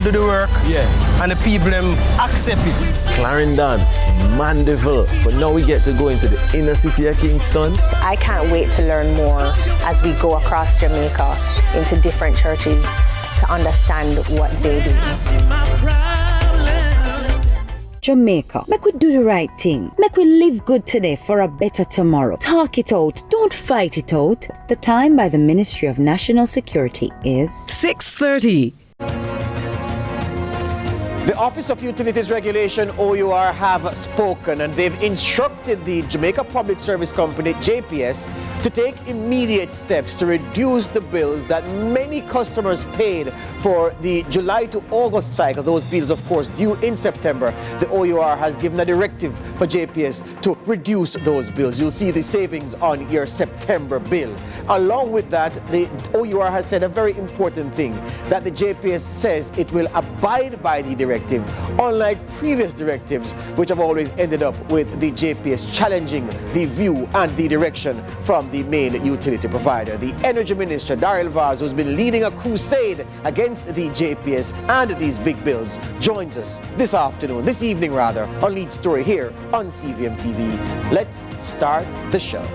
do the work, and the people them accept it. Clarendon, Mandeville, but now we get to go into the inner city of Kingston. I can't wait to learn more as we go across Jamaica into different churches to understand what they do. Jamaica, make we do the right thing. Make we live good today for a better tomorrow. Talk it out, don't fight it out. The time by the Ministry of National Security is 6:30. The Office of Utilities Regulation, OUR, have spoken and they've instructed the Jamaica Public Service Company, JPS, to take immediate steps to reduce the bills that many customers paid for the July to August cycle. Those bills, of course, due in September. The OUR has given a directive for JPS to reduce those bills. You'll see the savings on your September bill. Along with that, the OUR has said a very important thing, that the JPS says it will abide by the directive, unlike previous directives, which have always ended up with the JPS challenging the view and the direction from the main utility provider. The Energy Minister, Daryl Vaz, who's been leading a crusade against the JPS and these big bills, joins us this evening, on Lead Story here on CVM TV. Let's start the show.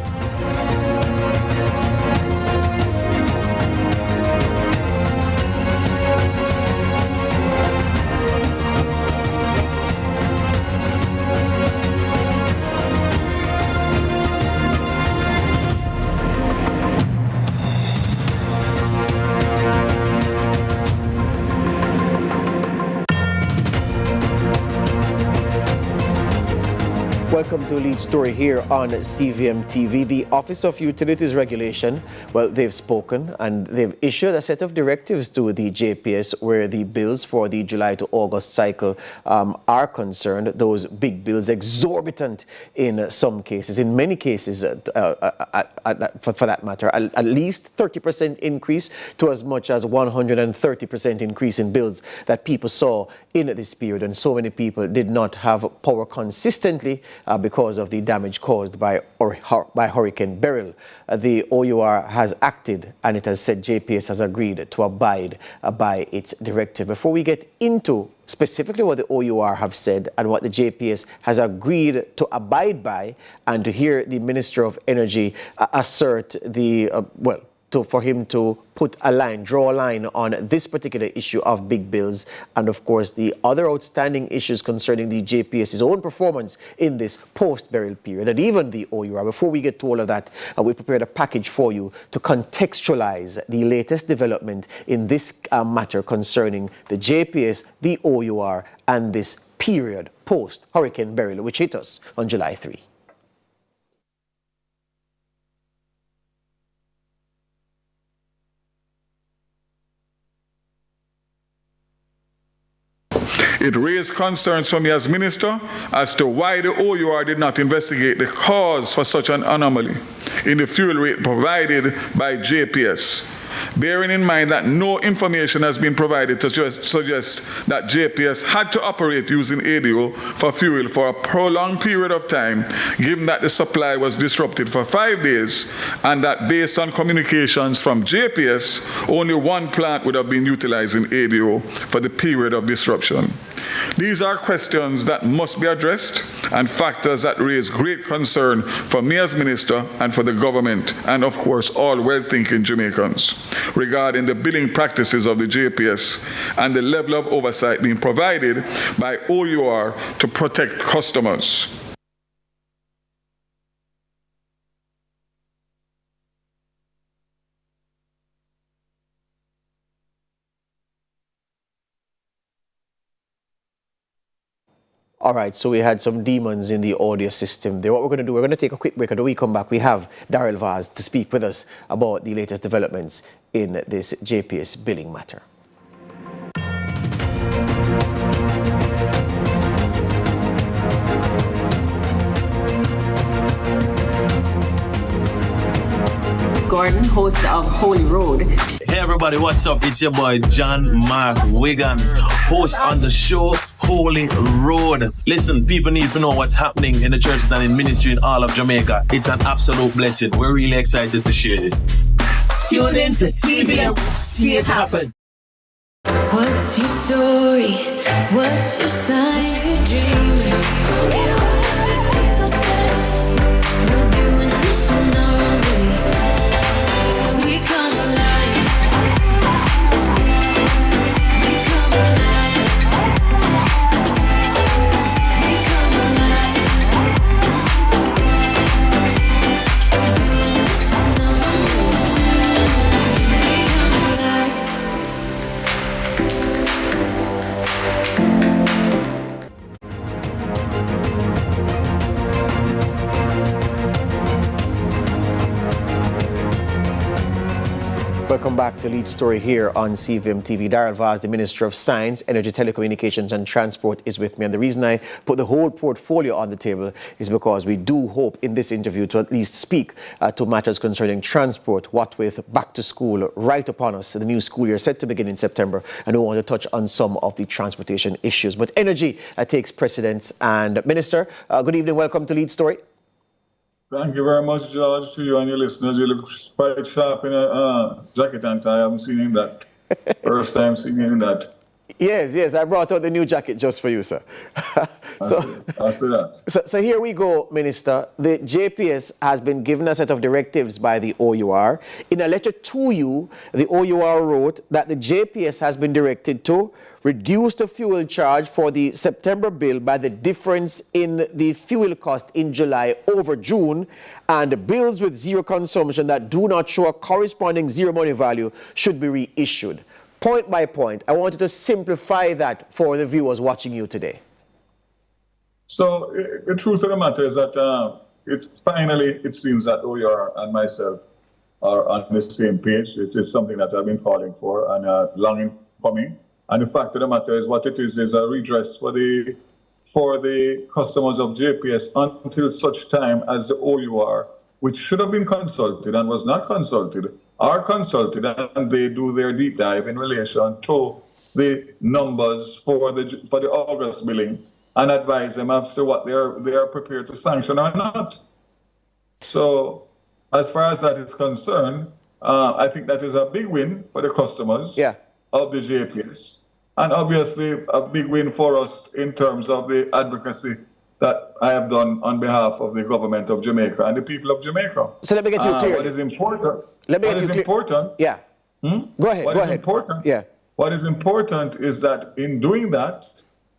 Welcome to Lead Story here on CVM TV. The Office of Utilities Regulation, well, they've spoken and they've issued a set of directives to the JPS where the bills for the July to August cycle are concerned. Those big bills, exorbitant in some cases, in many cases, for that matter, at least 30% increase to as much as 130% increase in bills that people saw in this period. And so many people did not have power consistently because of the damage caused by Hurricane Beryl. The OUR has acted and it has said JPS has agreed to abide by its directive. Before we get into specifically what the OUR have said and what the JPS has agreed to abide by, and to hear the Minister of Energy assert the, for him to draw a line on this particular issue of big bills, and of course the other outstanding issues concerning the JPS's own performance in this post-burial period, and even the OUR. Before we get to all of that, we prepared a package for you to contextualize the latest development in this matter concerning the JPS, the OUR, and this period post-Hurricane Beryl, which hit us on July 3. It raised concerns for me as minister as to why the OUR did not investigate the cause for such an anomaly in the fuel rate provided by JPS, bearing in mind that no information has been provided to suggest that JPS had to operate using ADO for fuel for a prolonged period of time, given that the supply was disrupted for 5 days, and that based on communications from JPS, only one plant would have been utilizing ADO for the period of disruption. These are questions that must be addressed and factors that raise great concern for me as minister and for the government and, of course, all well-thinking Jamaicans regarding the billing practices of the JPS and the level of oversight being provided by OUR to protect customers. All right, so we had some demons in the audio system there. What we're going to do, we're going to take a quick break, and when we come back, we have Daryl Vaz to speak with us about the latest developments in this JPS billing matter. Gordon, host of Holy Road. Hey everybody, what's up? It's your boy John Mark Wigan, host on the show Holy Road. Listen, people need to know what's happening in the churches and in ministry in all of Jamaica. It's an absolute blessing. We're really excited to share this. Tune in to CVM. See it happen. What's your story? What's your sign? We're dreamers. Don't care what other people say. We're doing this in our own way. We come alive. We come alive. We come alive. We're doing this in our own way. We come alive. Welcome back to Lead Story here on CVM TV. Darrell Vaz, the Minister of Science, Energy, Telecommunications and Transport, is with me. And the reason I put the whole portfolio on the table is because we do hope in this interview to at least speak to matters concerning transport, what with back to school right upon us, the new school year set to begin in September. And we want to touch on some of the transportation issues. But energy takes precedence. And Minister, good evening. Welcome to Lead Story. Thank you very much, George, to you and your listeners. You look quite sharp in a jacket and tie. I haven't seen you in that. First time seeing you in that. Yes, I brought out the new jacket just for you, sir. I see that. So here we go, Minister. The JPS has been given a set of directives by the OUR. In a letter to you, the OUR wrote that the JPS has been directed to reduce the fuel charge for the September bill by the difference in the fuel cost in July over June, and bills with zero consumption that do not show a corresponding zero money value should be reissued. Point by point, I wanted to simplify that for the viewers watching you today. So the truth of the matter is that it seems that OUR and myself are on the same page. It is something that I've been calling for and longing coming. And the fact of the matter is what it is a redress for the customers of JPS until such time as the OUR, which should have been consulted and was not consulted, are consulted, and they do their deep dive in relation to the numbers for the August billing and advise them as to what they are prepared to sanction or not. So as far as that is concerned, I think that is a big win for the customers of the JPS, and obviously a big win for us in terms of the advocacy that I have done on behalf of the government of Jamaica and the people of Jamaica. So let me get you clear. What is important? Yeah. Go ahead. What is important is that in doing that,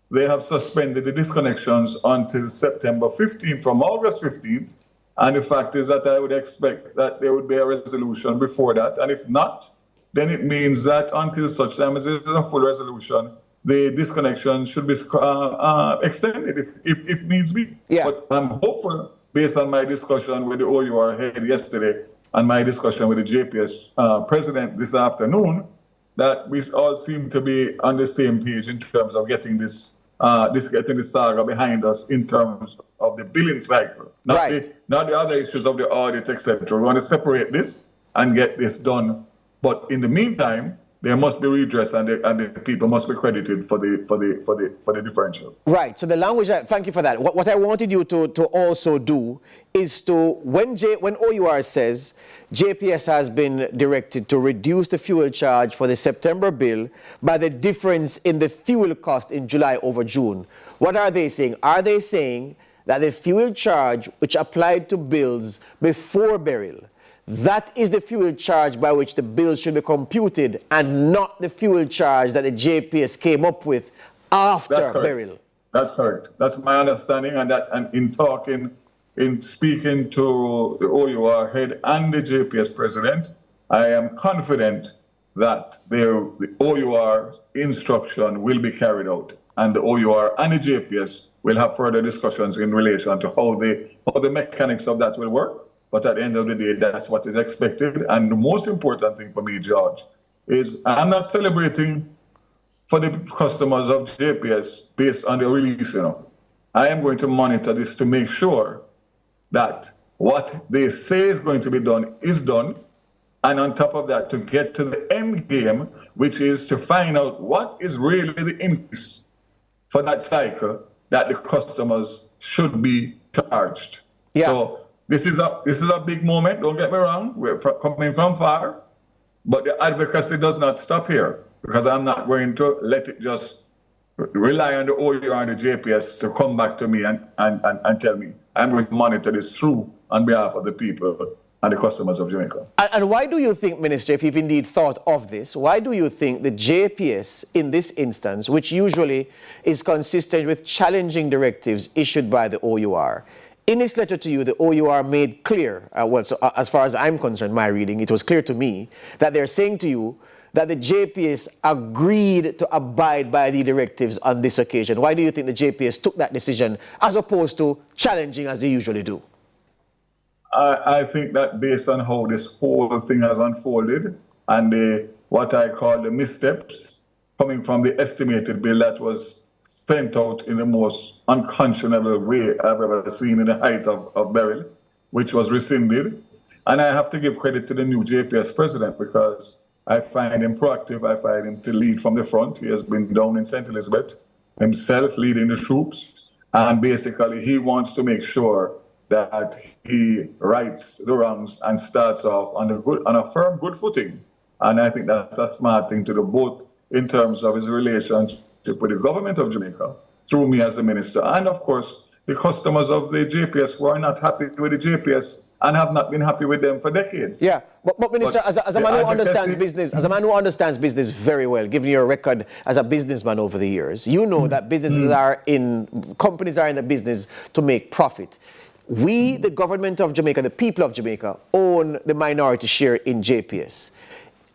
they have suspended the disconnections until September 15th from August 15th. And the fact is that I would expect that there would be a resolution before that. And if not, then it means that until such time as there is a full resolution, the disconnection should be extended if needs be. But I'm hopeful, based on my discussion with the OUR head yesterday and my discussion with the JPS president this afternoon, that we all seem to be on the same page in terms of getting this saga behind us in terms of the billing cycle, not the other issues of the audit, etc. We want to separate this and get this done. But in the meantime, there must be redress, and the people must be credited for the differential. Right. So the language. Thank you for that. What I wanted you to also do is to when OUR says JPS has been directed to reduce the fuel charge for the September bill by the difference in the fuel cost in July over June. What are they saying? Are they saying that the fuel charge which applied to bills before burial, that is the fuel charge by which the bill should be computed, and not the fuel charge that the JPS came up with after burial? That's correct. That's my understanding, and in speaking to the OUR head and the JPS president, I am confident that the OUR instruction will be carried out, and the OUR and the JPS will have further discussions in relation to how the mechanics of that will work. But at the end of the day, that's what is expected. And the most important thing for me, George, is I'm not celebrating for the customers of JPS based on the release. I am going to monitor this to make sure that what they say is going to be done is done. And on top of that, to get to the end game, which is to find out what is really the increase for that cycle that the customers should be charged. So this is a big moment, don't get me wrong, we're coming from far, but the advocacy does not stop here. because I'm not going to let it just rely on the OUR and the JPS to come back to me and tell me. I'm going to monitor this through on behalf of the people and the customers of Jamaica. And why do you think, Minister, if you've indeed thought of this, why do you think the JPS in this instance, which usually is consistent with challenging directives issued by the OUR, in its letter to you, the OUR made clear, as far as I'm concerned, my reading, it was clear to me that they're saying to you that the JPS agreed to abide by the directives on this occasion. Why do you think the JPS took that decision as opposed to challenging as they usually do? I think that based on how this whole thing has unfolded and what I call the missteps coming from the estimated bill that was sent out in the most unconscionable way I've ever seen in the height of Beryl, which was rescinded. And I have to give credit to the new JPS president because I find him proactive. I find him to lead from the front. He has been down in St. Elizabeth himself, leading the troops. And basically, he wants to make sure that he rights the wrongs and starts off on a firm, good footing. And I think that's a smart thing to do, both in terms of his relationship with the government of Jamaica, through me as the minister, and of course, the customers of the JPS who are not happy with the JPS and have not been happy with them for decades. Yeah, but Minister, as a man who understands business, very well, given your record as a businessman over the years, you know that companies are in the business to make profit. We, the government of Jamaica, the people of Jamaica, own the minority share in JPS.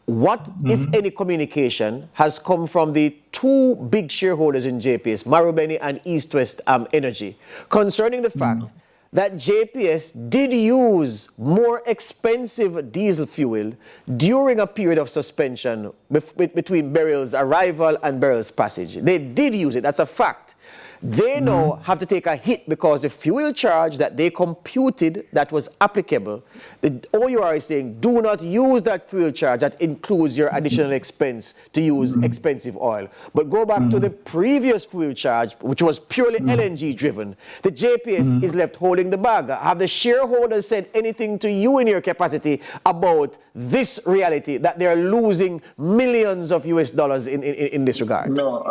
What, if any, communication has come from the two big shareholders in JPS, Marubeni and East West Energy, concerning the fact that JPS did use more expensive diesel fuel during a period of suspension between Beryl's arrival and Beryl's passage? They did use it, that's a fact. They now have to take a hit because the fuel charge that they computed that was applicable, the OUR is saying, do not use that fuel charge that includes your additional expense to use expensive oil. But go back to the previous fuel charge, which was purely LNG driven. The JPS is left holding the bag. Have the shareholders said anything to you in your capacity about this reality, that they're losing millions of US dollars in this regard? No,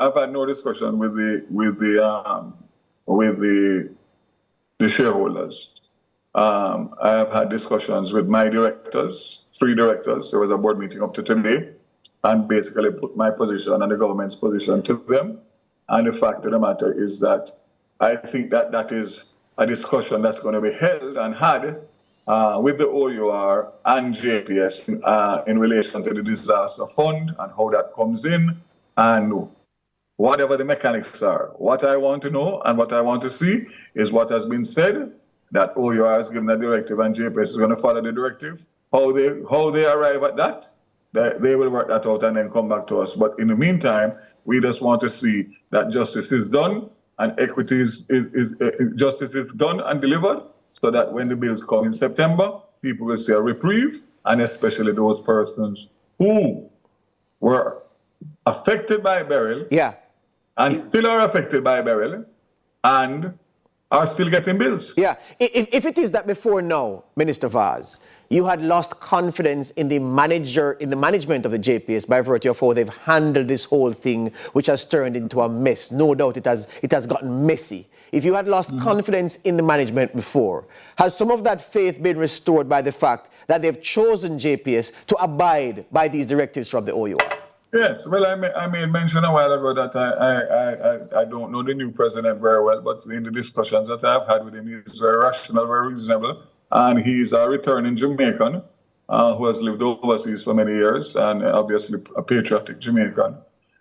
I've had no discussion with the shareholders. I have had discussions with my directors, 3 directors. There was a board meeting up to today, and basically put my position and the government's position to them. And the fact of the matter is that I think that is a discussion that's going to be held and had with the OUR and JPS in relation to the disaster fund and how that comes in and whatever the mechanics are. What I want to know and what I want to see is what has been said, that OUR has given a directive and JPS is going to follow the directive. How they arrive at that, they will work that out and then come back to us. But in the meantime, we just want to see that justice is done and equity justice is done and delivered, so that when the bills come in September, people will see a reprieve, and especially those persons who were affected by Beryl, and still are affected by Beryl, and are still getting bills. Yeah, if it is that before now, Minister Vaz, you had lost confidence in the management of the JPS by virtue of how they've handled this whole thing, which has turned into a mess. No doubt it has gotten messy. If you had lost confidence in the management before, has some of that faith been restored by the fact that they've chosen JPS to abide by these directives from the OUR? Yes, well, I made mention a while ago that I don't know the new president very well, but in the discussions that I've had with him, he's very rational, very reasonable, and he's a returning Jamaican who has lived overseas for many years, and obviously a patriotic Jamaican.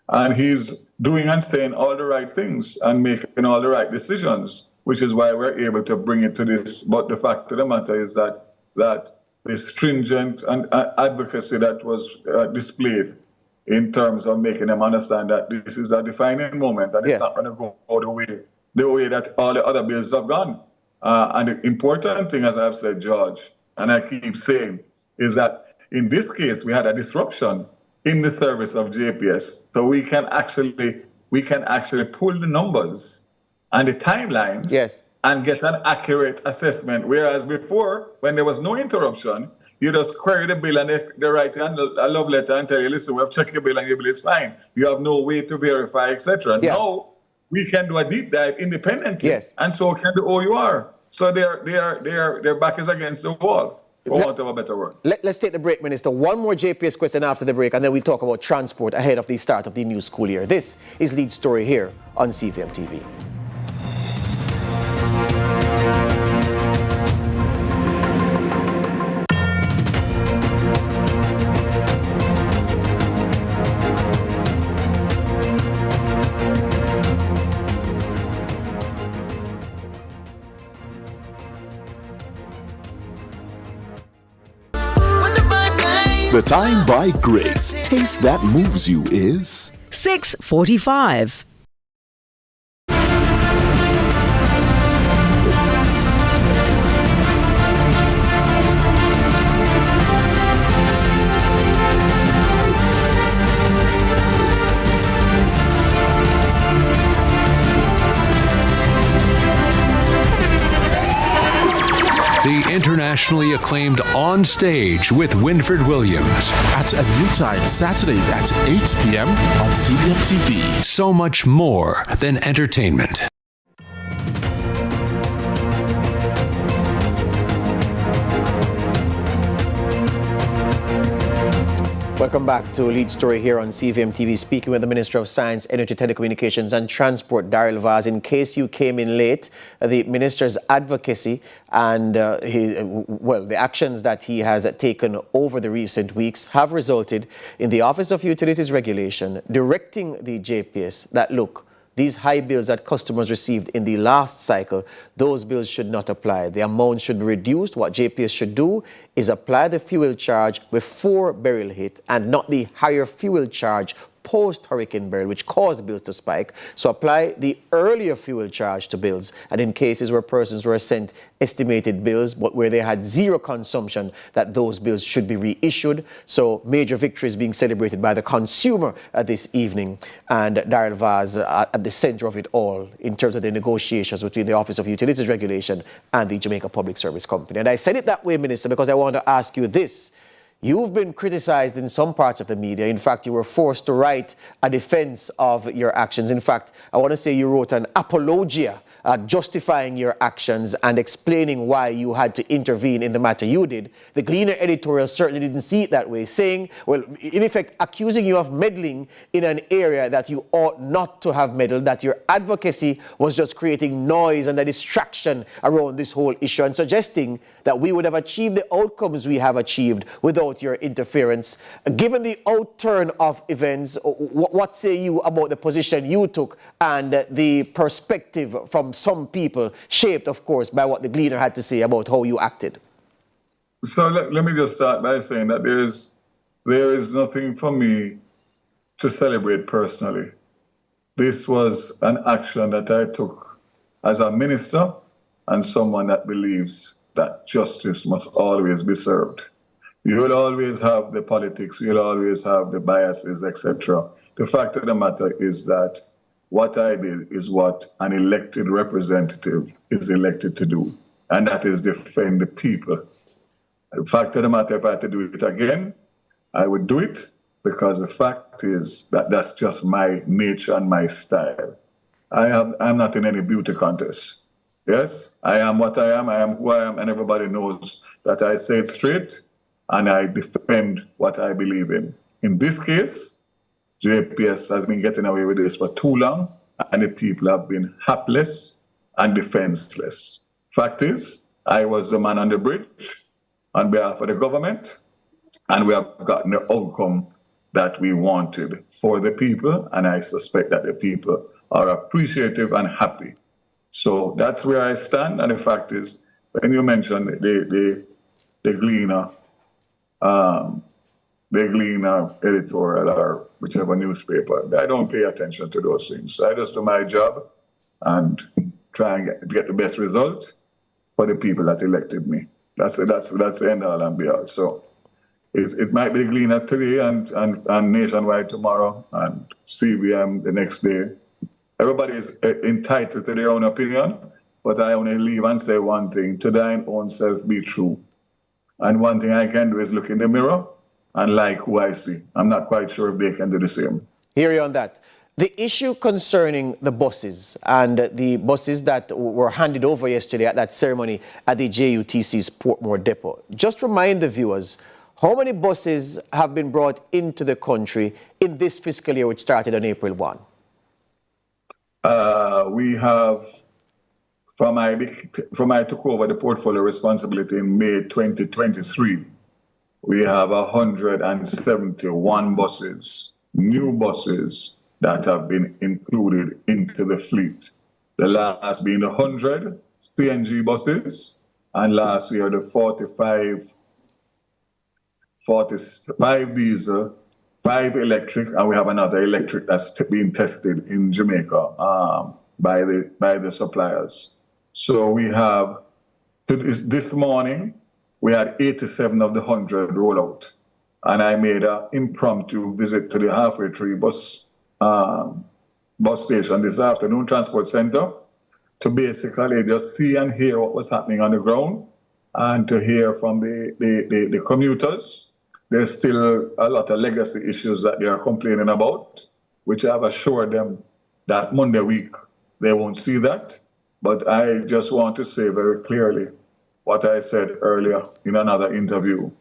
And he's doing and saying all the right things and making all the right decisions, which is why we're able to bring it to this. But the fact of the matter is that the stringent advocacy that was displayed in terms of making them understand that this is a defining moment and it's not going to go the way that all the other bills have gone. And the important thing, as I've said, George, and I keep saying, is that in this case, we had a disruption in the service of JPS. So we can actually pull the numbers and the timelines and get an accurate assessment. Whereas before, when there was no interruption, you just query the bill and they write a love letter and tell you, listen, we have checked your bill and your bill is fine. You have no way to verify, etc. Yeah. Now, we can do a deep dive independently. Yes. And so can the OUR. So their back is against the wall, for want of a better word. Let's take the break, Minister. One more JPS question after the break, and then we'll talk about transport ahead of the start of the new school year. This is Lead Story here on CVM TV. The time by Grace. Taste that moves you is 6:45. The internationally acclaimed On Stage with Winford Williams. At a new time, Saturdays at 8 p.m. on CVM TV. So much more than entertainment. Welcome back to Lead Story here on CVM TV, speaking with the Minister of Science, Energy, Telecommunications and Transport, Daryl Vaz. In case you came in late, the Minister's advocacy and the actions that he has taken over the recent weeks have resulted in the Office of Utilities Regulation directing the JPS that, look, these high bills that customers received in the last cycle, those bills should not apply. The amount should be reduced. What JPS should do is apply the fuel charge before Beryl hit and not the higher fuel charge post-Hurricane Beryl, which caused bills to spike. So apply the earlier fuel charge to bills. And in cases where persons were sent estimated bills, but where they had zero consumption, that those bills should be reissued. So major victories being celebrated by the consumer this evening. And Daryl Vaz at the center of it all in terms of the negotiations between the Office of Utilities Regulation and the Jamaica Public Service Company. And I said it that way, Minister, because I want to ask you this. You've been criticized in some parts of the media. In fact, you were forced to write a defense of your actions. In fact, I want to say you wrote an apologia justifying your actions and explaining why you had to intervene in the matter you did. The Gleaner editorial certainly didn't see it that way, saying, well, in effect, accusing you of meddling in an area that you ought not to have meddled, that your advocacy was just creating noise and a distraction around this whole issue, and suggesting that we would have achieved the outcomes we have achieved without your interference. Given the outturn of events, what say you about the position you took and the perspective from some people, shaped, of course, by what the Gleaner had to say about how you acted? So let me just start by saying that there is nothing for me to celebrate personally. This was an action that I took as a minister and someone that believes that justice must always be served. You will always have the politics, you'll always have the biases, etc. The fact of the matter is that what I did is what an elected representative is elected to do, and that is defend the people. The fact of the matter, if I had to do it again, I would do it, because the fact is that that's just my nature and my style. I'm not in any beauty contest. Yes, I am what I am who I am, and everybody knows that I say it straight and I defend what I believe in. In this case, JPS has been getting away with this for too long, and the people have been hapless and defenseless. Fact is, I was the man on the bridge on behalf of the government, and we have gotten the outcome that we wanted for the people, and I suspect that the people are appreciative and happy. So that's where I stand, and the fact is, when you mentioned the Gleaner, editorial or whichever newspaper, I don't pay attention to those things. I just do my job and try and get the best result for the people that elected me. That's the end all and be all. So it might be Gleaner today and Nationwide tomorrow and CVM the next day. Everybody is entitled to their own opinion, but I only leave and say one thing: to thine own self be true. And one thing I can do is look in the mirror and like who I see. I'm not quite sure if they can do the same. Hear you on that. The issue concerning the buses and the buses that were handed over yesterday at that ceremony at the JUTC's Portmore Depot. Just remind the viewers, how many buses have been brought into the country in this fiscal year, which started on April 1? We have, from I took over the portfolio responsibility in May 2023, we have 171 buses, new buses, that have been included into the fleet. The last being 100 CNG buses, and last year the 45 diesel, 5 electric, and we have another electric that's being tested in Jamaica by the suppliers. So we have, this morning, we had 87 of the 100 roll out. And I made an impromptu visit to the Halfway Tree bus station this afternoon, transport center, to basically just see and hear what was happening on the ground and to hear from the commuters. There's still a lot of legacy issues that they are complaining about, which I've assured them that Monday week they won't see that. But I just want to say very clearly what I said earlier in another interview,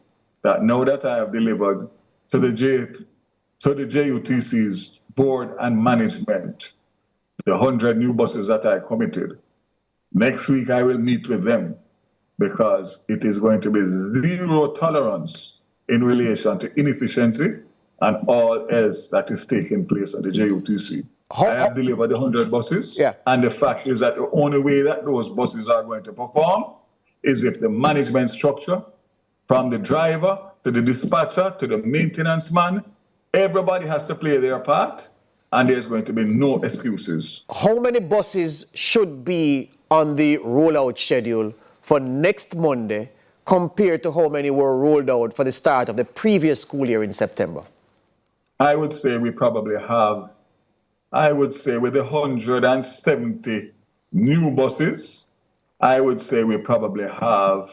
that now that I have delivered to the JUTC's board and management the 100 new buses that I committed, next week I will meet with them, because it is going to be zero tolerance in relation to inefficiency and all else that is taking place at the JUTC. I have delivered the 100 buses, and the fact is that the only way that those buses are going to perform is if the management structure, from the driver to the dispatcher to the maintenance man, everybody has to play their part, and there's going to be no excuses. How many buses should be on the rollout schedule for next Monday compared to how many were rolled out for the start of the previous school year in September? I would say we probably have, with the 170 new buses, I would say we probably have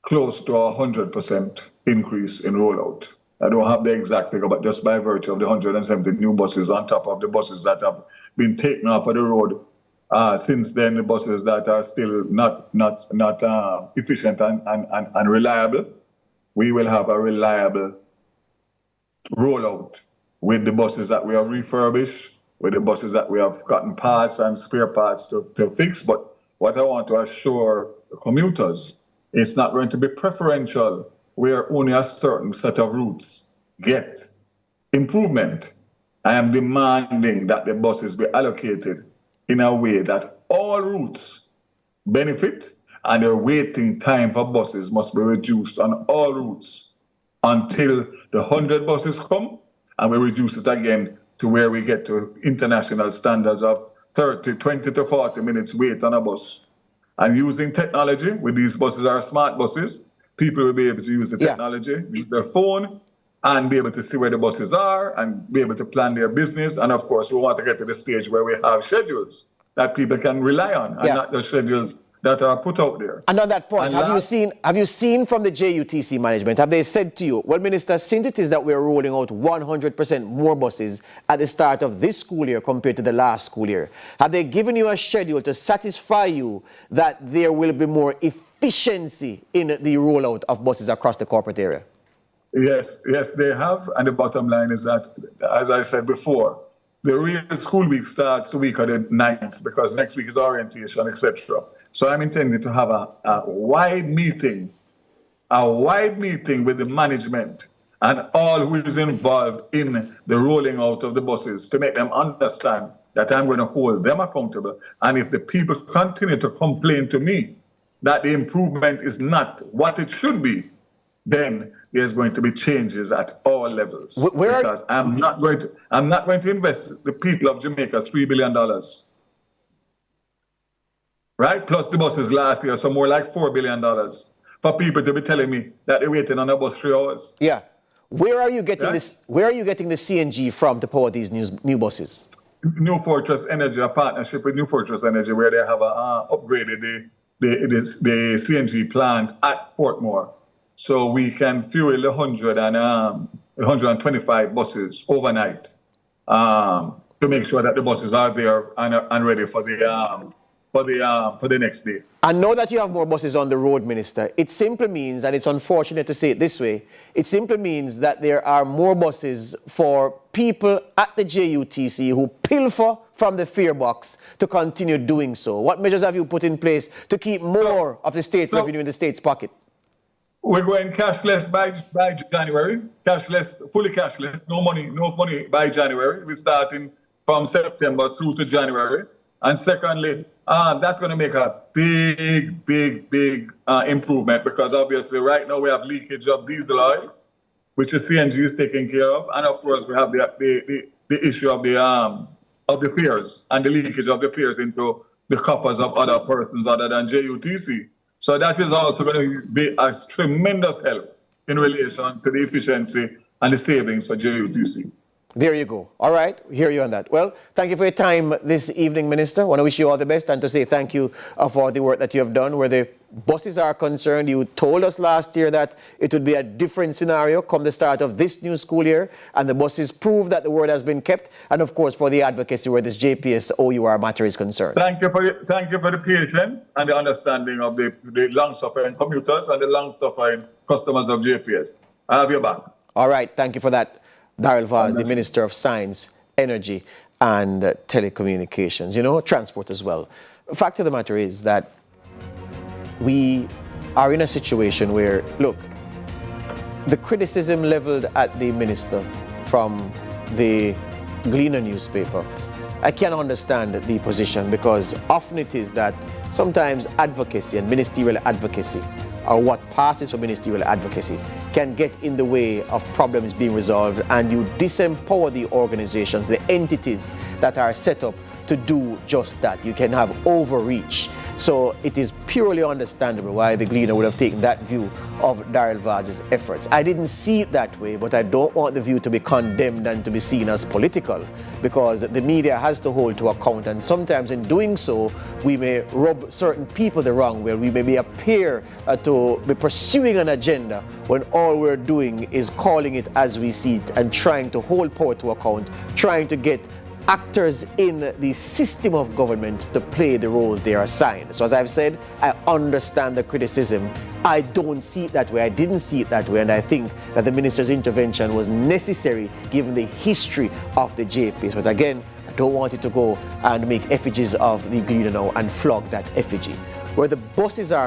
close to 100% increase in rollout. I don't have the exact figure, but just by virtue of the 170 new buses on top of the buses that have been taken off of the road since then, the buses that are still not efficient and reliable, we will have a reliable rollout with the buses that we have refurbished, with the buses that we have gotten parts and spare parts to fix. But what I want to assure the commuters, it's not going to be preferential where only a certain set of routes get improvement. I am demanding that the buses be allocated in a way that all routes benefit, and the waiting time for buses must be reduced on all routes until the 100 buses come, and we reduce it again to where we get to international standards of 20 to 40 minutes wait on a bus. And using technology, with these buses are smart buses, people will be able to use the technology, use their phone, and be able to see where the buses are and be able to plan their business. And of course, we want to get to the stage where we have schedules that people can rely on, and not the schedules that are put out there. And on that point, have you seen from the JUTC management, have they said to you, well, Minister, since it is that we're rolling out 100% more buses at the start of this school year compared to the last school year, have they given you a schedule to satisfy you that there will be more efficiency in the rollout of buses across the corporate area? Yes, they have. And the bottom line is that, as I said before, the real school week starts the week of the 9th, because next week is orientation, etc. So I'm intending to have a wide meeting with the management and all who is involved in the rolling out of the buses, to make them understand that I'm going to hold them accountable. And if the people continue to complain to me that the improvement is not what it should be, then there's going to be changes at all levels. Because I'm not going to invest the people of Jamaica $3 billion. Right? Plus the buses last year, so more like $4 billion. For people to be telling me that they're waiting on a bus 3 hours. Yeah. Where are you getting this? Where are you getting the CNG from to power these new buses? New Fortress Energy, a partnership with New Fortress Energy, where they have upgraded the CNG plant at Portmore. so we can fuel 125 buses overnight to make sure that the buses are there and ready for the next day. And now that you have more buses on the road, Minister, it simply means, and it's unfortunate to say it this way, it simply means that there are more buses for people at the JUTC who pilfer from the fare box to continue doing so. What measures have you put in place to keep more of the state revenue in the state's pocket? We're going cashless by January, fully cashless, no money by January. We're starting from September through to January. And secondly, that's going to make a big improvement, because obviously right now we have leakage of diesel oil, which the CNG is taking care of, and of course we have the issue of the fares and the leakage of the fares into the coffers of other persons other than JUTC. So that is also going to be a tremendous help in relation to the efficiency and the savings for JUTC. There you go. All right, hear you on that. Well, thank you for your time this evening, Minister. I want to wish you all the best and to say thank you for the work that you have done. Where the buses are concerned, you told us last year that it would be a different scenario come the start of this new school year, and the buses prove that the word has been kept. And of course, for the advocacy where this JPS OUR matter is concerned. Thank you for the patience and the understanding of the long-suffering commuters and the long-suffering customers of JPS. I have your back. All right, thank you for that. Daryl Vaz, the Minister of Science, Energy and Telecommunications, transport as well. The fact of the matter is that we are in a situation where, look, the criticism leveled at the minister from the Gleaner newspaper, I can understand the position, because often it is that sometimes advocacy and ministerial advocacy, or what passes for ministerial advocacy, can get in the way of problems being resolved, and you disempower the organizations, the entities that are set up to do just that. You can have overreach. So it is purely understandable why the Gleaner would have taken that view of Daryl Vaz's efforts. I didn't see it that way, but I don't want the view to be condemned and to be seen as political, because the media has to hold to account, and sometimes in doing so, we may rub certain people the wrong way. We may appear to be pursuing an agenda when all we're doing is calling it as we see it and trying to hold power to account, trying to get actors in the system of government to play the roles they are assigned. So as I've said, I understand the criticism. I don't see it that way. I didn't see it that way. And I think that the minister's intervention was necessary given the history of the JPS. But again, I don't want it to go and make effigies of the Gleaner now and flog that effigy. Where the buses are